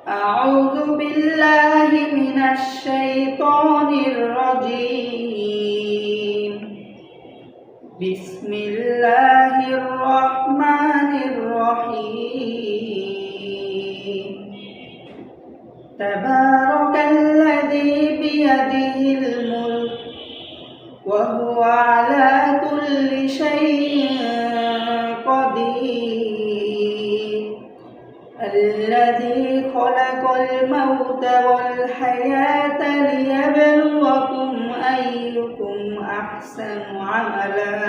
أعوذ بالله من الشيطان الرجيم. بسم الله الرحمن الرحيم. تبارك الذي بيده الملك وهو على كل شيء قدير. الذي خلق الموت والحياة ليبلوكم أيكم أحسن عملا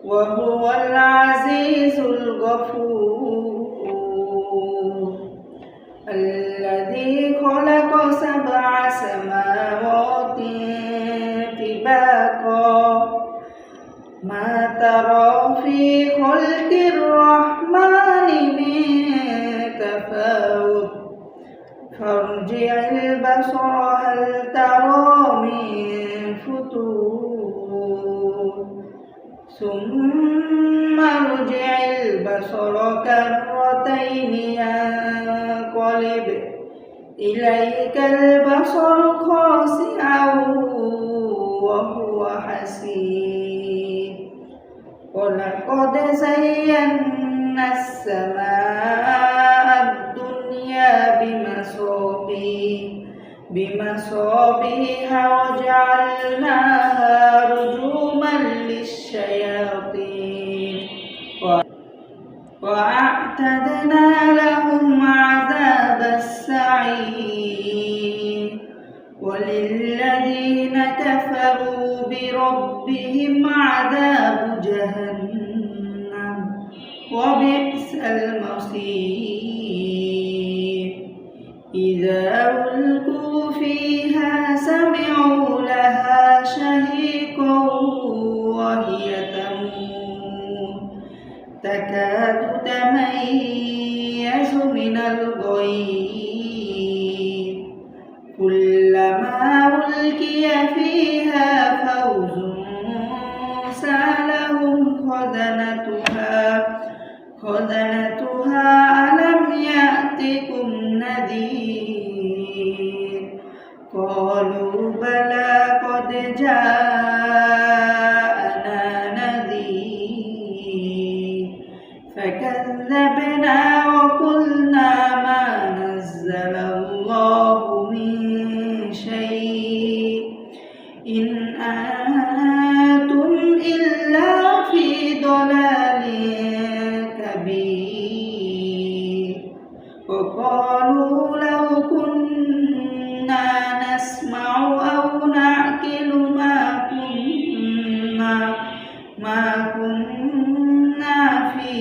وهو العزيز الغفور. الذي خلق 7 سماوات طباقا ما ترى في خلق الرحمن من تفاوت فارجع البصر هل ترى من فتور ثم ارجع البصر كرتين ينقلب إليك البصر خاسئا وهو حسير. ولقد زينا السماء الدنيا بمصابيح وجعلناها رجوما للشياطين وأعتدنا لهم عذاب السعير. وللذين كفروا بربهم عذاب جهنم وبئس المصير. إذا ألقوا فيها سمعوا لها شهيقا وهي تمور تكاد تميز من الغيظ كلما ألقي فيها فوج سألهم خزنتها ألم يأتكم نذير قالوا بلى قد جاءنا نذير فكذبنا وقلنا ما نزل الله من شيء إن أنتم إلا في ضلال كبير. وقالوا لو كنا نسمع أو نعقل ما كنا في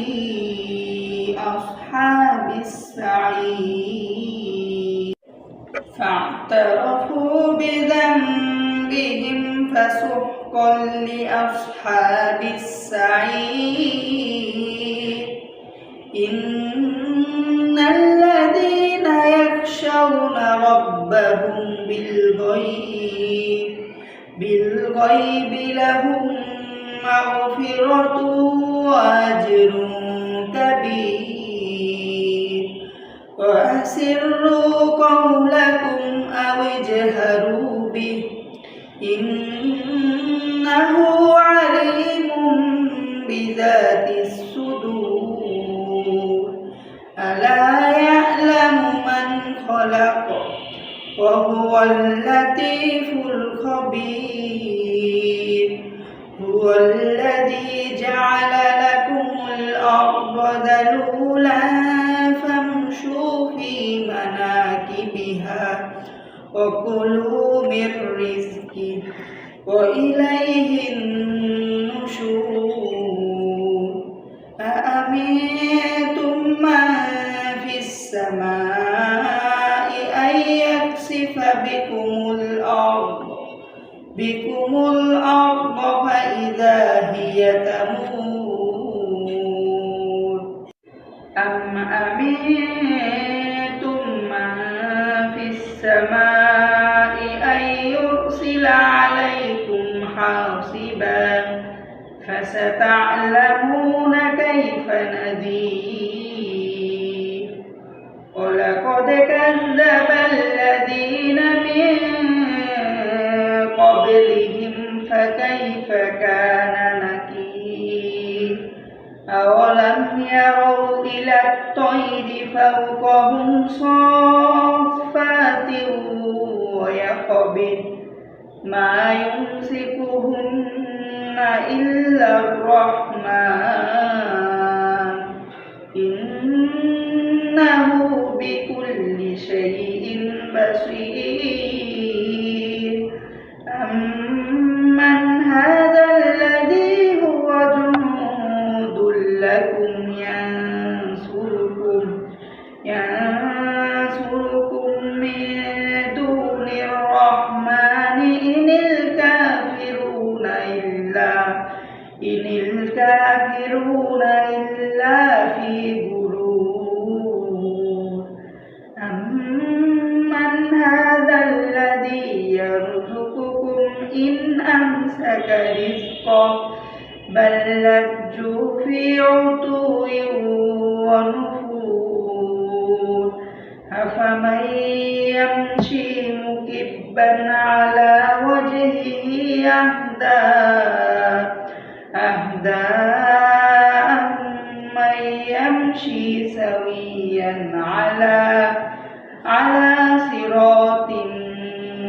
أصحاب السعير. فاعترفوا بذنبهم فسحقا لأصحاب السعير. إن الذين يخشون ربهم بالغيب لهم مغفرة وأجر كبير. وأسروا قولكم أو اجهروا به إنه عليم بذات الصدور. ألا يعلم من خلق وهو اللطيف الخبير. هو الذي جعل لكم الأرض ذلولا فامشوا في مناكبها وكلوا من رزقه وإليه النشور. أأمنتم من في السماء أن يخسف بكم الأرض فإذا هي تمور. أم أمنتم من في السماء أن يرسل عليكم حاصبا فستعلمون كيف نذير. ولقد يروا إلى الطير فوقهم صافات ويقبض ما يمسكهن إلا الرحمن إنه بكل شيء بصير أمن هذا الذي هو جند لكم ينصركم من دون الرحمن إن الكافرون إلا في غرور أمن هذا الذي يرزقكم إن أمسك رزقه بل لجوا في عتو ونفور أفمن يمشي مكبا على وجهه أهدى أمن يمشي سويا على صراط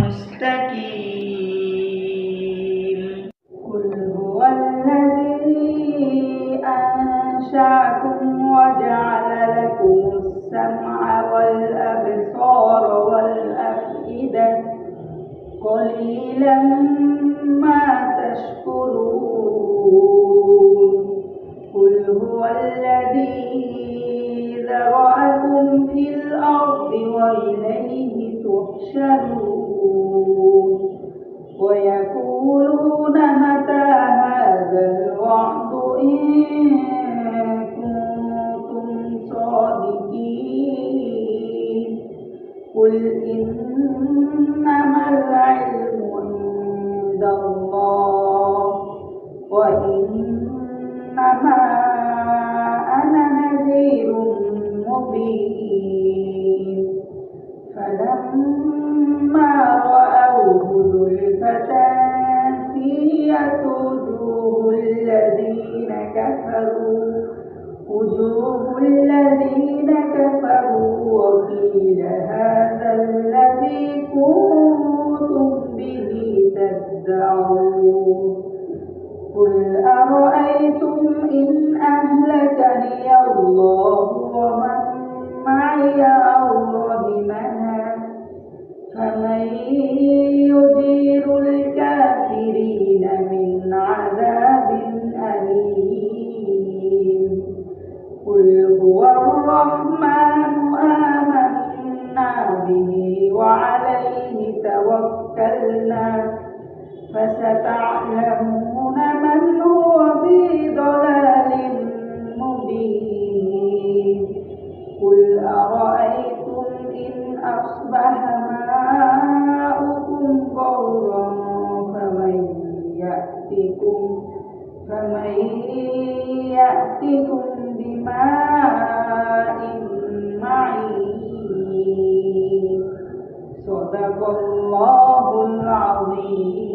مستقيم قل هو الذي أنشأكم وجعل لكم السمع والأبصار والأفئدة قليلا ما تشكرون قل هو الذي ذرأكم في الأرض وإليه تحشرون ويقولون متى هذا الوعد إن كنتم صادقين قل إنما العلم عند الله وإنما أنا نذير مبين فلما رأوه زلفة سيئت وجوه الذين كفروا وقيل هذا الذي كنتم به تدعون قل أرأيتم إن أهلكني الله ومن معي أو رحمنا فمن يجير الكافرين من عذاب أليم قل هو الرحمن آمنا به وعليه توكلنا فستعلمون من هو في ضلال مبين قل أرأيتم إن أصبح ماؤكم غورا فمن يأتكم بماء معين صدق الله العظيم.